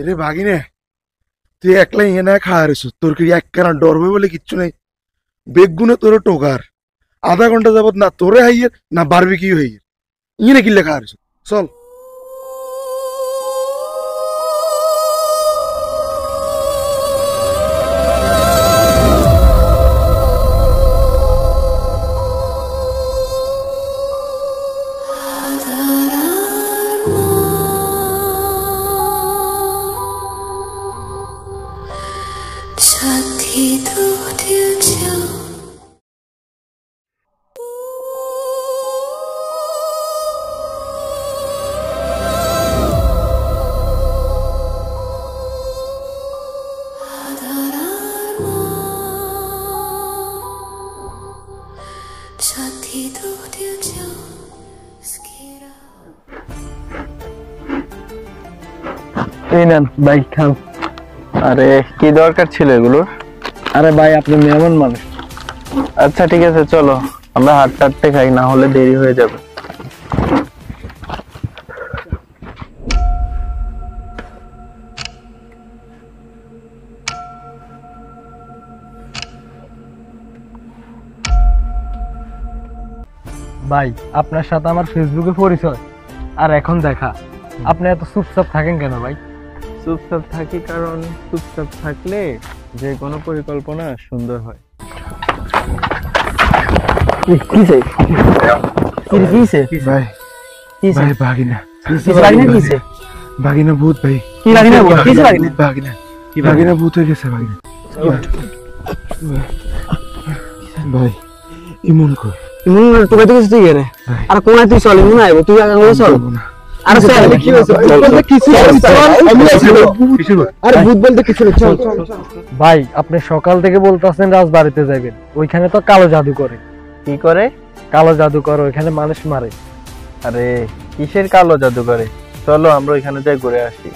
রে ভাগিনে তুই একলা ইয়ে না খাওয়া রেছ তোর কি একখানা ডরবে বলে কিচ্ছু নেই বেগুনে তোর টোকার আধা ঘন্টা যাবত না তোরে হাইয়ের না বারবি কি হইয়ের ইয়ে কিল্লে খাওয়া রেছ চল ভাই খান। আরে কি দরকার ছিল এগুলোর? আরে ভাই আপনি মেহমান মানুষ। আচ্ছা ঠিক আছে চলো আমরা হাঁটতে খাই, না হলে দেরি হয়ে যাবে। ভাই আপনার সাথে আমার ফেসবুকে পরিচয় আর এখন দেখা, আপনি এত চুপচাপ থাকেন কেন ভাই? চুপচাপ থাকি কারণ চুপচাপ থাকলে যে কোনো পরিকল্পনা সুন্দর হয়। ভাগিনা ভূত ভাই, ভাগিনা ভূত হয়ে গেছে ভাগিনা ভাই ইমন কর ইমন তোকে তো কিছু তুই গেলে আর কোন তুই চল ইমন আইবো তুই আগে চল আরে চল কি হইছে বলতে কিছু আমি আছি আরে ভূত বলতে কিছু চল ভাই আপনি সকাল থেকে বলতাছেন রাজবাড়িতে যাবেন, ওইখানে তো কালো জাদু করে। কি করে? কালো জাদু করে, ওইখানে মানুষ মারে। আরে কিসের কালো জাদু করে? চলো আমরা ওইখানে যাই ঘুরে আসি।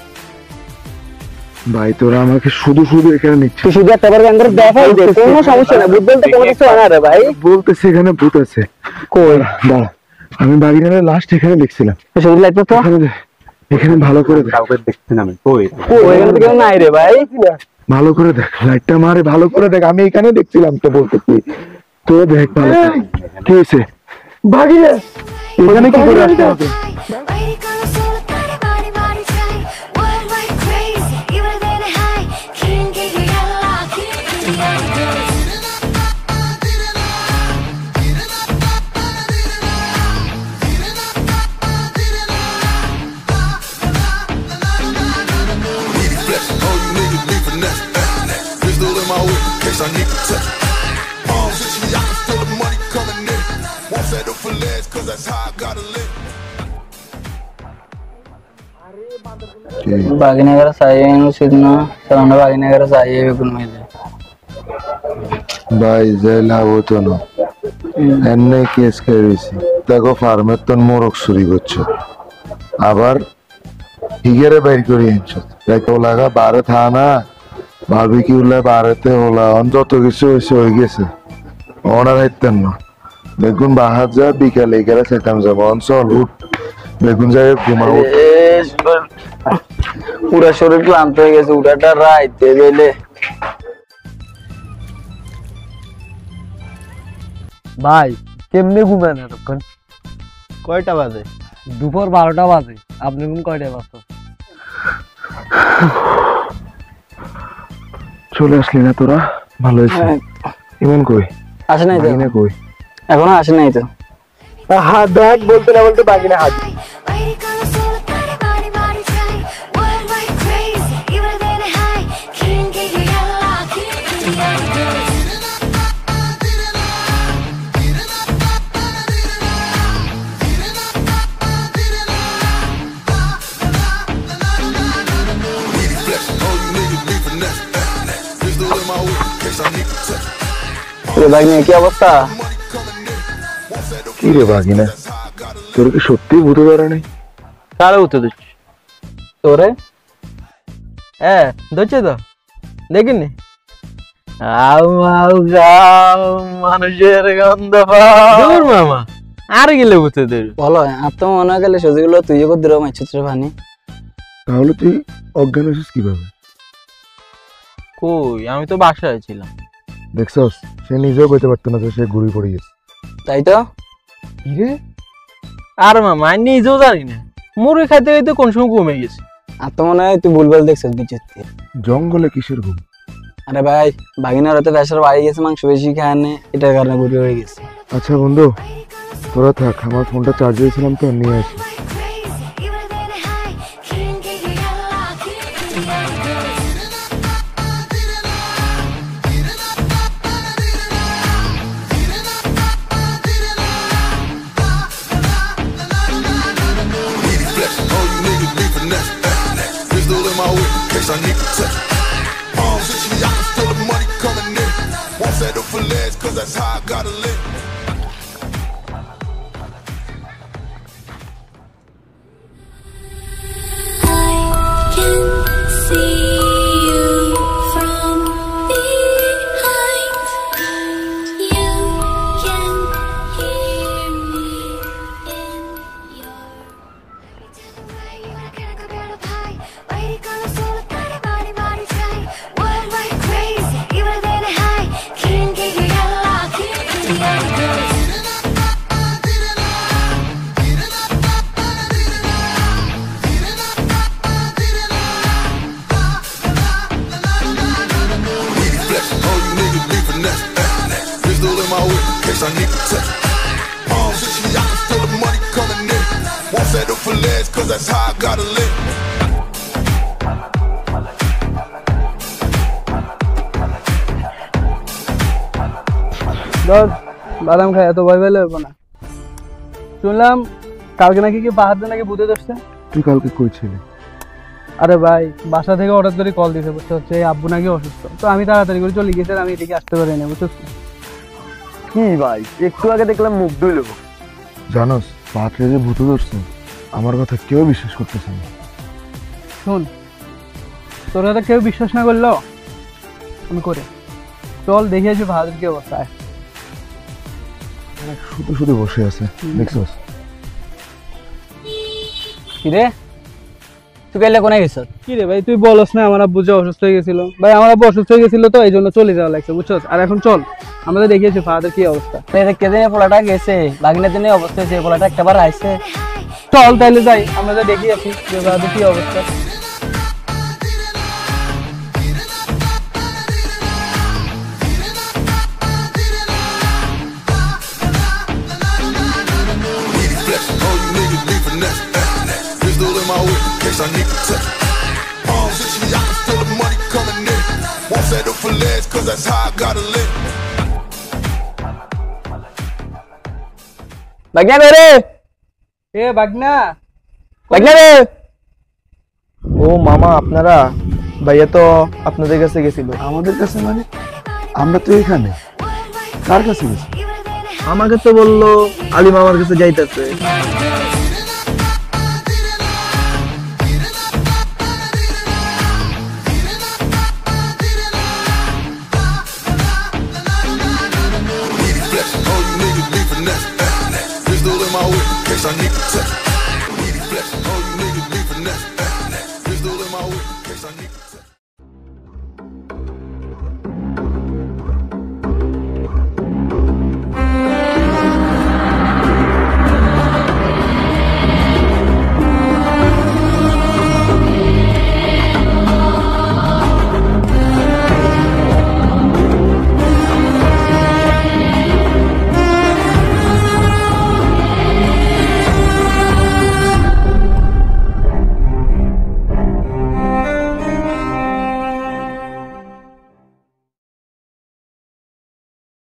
ভাই তোরা আমাকে শুধু শুধু এখানে নিচ্ছিস, তুই শুধু একটা বার আঙ্গুর দেখাই দে, কোনো সমস্যা না, ভূত বলতে কোনো কিছু না রে ভাই। বলতেছে এখানে ভূত আছে। কই? দাঁড়া আমি বাগিনার লাস্ট এখানে দেখছিলাম। শুধু লাইট তো এখানে ভালো করে দেখ। কাউকে দেখতে না আমি। কই? ওইখানে তো কেউ নাই রে ভাই। ভালো করে দেখ, লাইটটা মারে ভালো করে দেখ, আমি এখানে দেখছিলাম তো বলতেছি। তো দেখ ভালো কি হয়েছে বাগিনা এখানে কি করে আসতে হবে? I need to touch palms itchy, I can feel the money coming in. Won't settle for less, cause that's how I gotta live. बागीनगर चाहिए सीधना चलाना बागीनगर चाहिए बिल्कुल मुझे ভাই জেলা হতো না এমনি কেস করেছি দেখো ফার্মের তো মোরগ চুরি করছো আবার হিগেরে বের করে আনছো দেখো লাগা বারে থানা ভাবি কি উল্লা বারেতে হলা যত কিছু হয়েছে হয়ে গেছে ওনার হাইতেন না বেগুন বাহার যা বিকালে গেলে সেখান যাবো অঞ্চল উঠ বেগুন জায়গায় ঘুমাবো পুরা শরীর ক্লান্ত হয়ে গেছে উঠাটা রাইতে বেলে ভাই কেমনে ঘুমেন এতক্ষণ? কয়টা বাজে? দুপুর 12টা বাজে। আপনি কোন কয়টায় বাজতো? চলে আসলি না তোরা? ভালো হয়েছে। ইমন কই? আসে নাই তো? কই? এখনো আসে নাই তো। হ্যাঁ দেখ বলতে না বলতে বাগিনা হাত কি অবস্থা? কি রে বাগিনা তোর কি সত্যি বুঝতে পারে নাই? কারে উঠে দিচ্ছি তোরে ধরছে তো দেখিনি মানুষের গন্ধ মামা আর গেলে বুঝতে দেরি বলো আর তো মনে গেলে সজিগুলো তুই করে দিল মাছ পানি তাহলে তুই অজ্ঞান হয়েছিস কিভাবে? কই, আমি তো বাসায় ছিলাম। দেখছস, সে নিজেও বলতে পারতো না যে সে ঘুরি পড়ে গেছে। তাই তো কিরে আর মামা আমি নিজেও জানি না, মুড়ি খাইতে খাইতে কোন সময় ঘুমে গেছি। আর তো মনে হয় তুই ভুলভাল দেখছিস বিচের থেকে। জঙ্গলে কিসের ঘুম? আরে ভাই, বাগিনার হতে প্রেশার বাড়ি গেছে, মাংস বেশি খায় না, এটার কারণে ঘুরে হয়ে গেছে। আচ্ছা বন্ধু, তোরা থাক, আমার ফোনটা চার্জ দিয়েছিলাম তো, নিয়ে আসি। Flex, all you niggas be finesse. Pistol in my whip, in case I need to touch. Shit, I can feel the money coming in. Won't settle for less, cause that's how I gotta live. I can see you from behind. You can hear me in your. Flex, all you niggas be finesse. Pistol in my whip, in case I need to touch. Shit, I can feel the money coming in. Won't settle for less, cause that's how I gotta live. দোস্ত, বাদাম খাই, এত ভয় পেলে হইব না। শুনলাম কালকে নাকি কি পাহাড়ে নাকি ভূতে ধরছে। তুই কালকে কই ছিলি? আরে ভাই, বাসা থেকে হঠাৎ করে কল দিতে বুঝতে হচ্ছে আব্বু নাকি অসুস্থ, তো আমি তাড়াতাড়ি করে চলে গেছি, আমি এদিকে আসতে পারি না, বুঝছিস? কি ভাই, একটু আগে দেখলাম মুখ ধুইল। জানোস, পাত্রে যে ভূত ধরছে, আমার কথা কেউ বিশ্বাস করতেছে না। শোন, তোর কথা কেউ বিশ্বাস না করলো আমি করে, চল দেখে আসি ভারতের কি অবস্থা। আয়। শুধু শুধু বসে আছে, দেখছস? কিরে, তুই গেলে কোনে গেছ? কি রে ভাই, তুই বলস না আমার আব্বু যে অসুস্থ হয়ে গেছিল? ভাই আমার আব্বু অসুস্থ হয়ে গেছিল, তো এই জন্য চলে যাওয়া লাগছে, বুঝছস? আর এখন চল আমাদের দেখিয়েছি ফাদার কি অবস্থা। কেদিনে পোলাটা গেছে, বাগিনার দিনে অবস্থা হয়েছে, পোলাটা একটাবার আইছে। চল তাইলে যাই, আমরা দেখিয়ে আসি যে ফাদার কি অবস্থা। Flex, all you niggas be finesse. Pistol in my whip, in case I need to touch. Shit, I can feel the money coming in. Won't settle for less, cause that's how I gotta live. বাগিনা রে, এ বাগনা, বাগিনা রে। ও মামা, আপনারা? ভাইয়া তো আপনাদের কাছে গেছিল। আমাদের কাছে মানে? আমরা তো এখানে। কার কাছে গেছি? আমাকে তো বললো আলী মামার কাছে যাইতেছে। Flex, all you niggas be finesse. Pistol in my whip, in case I need to touch.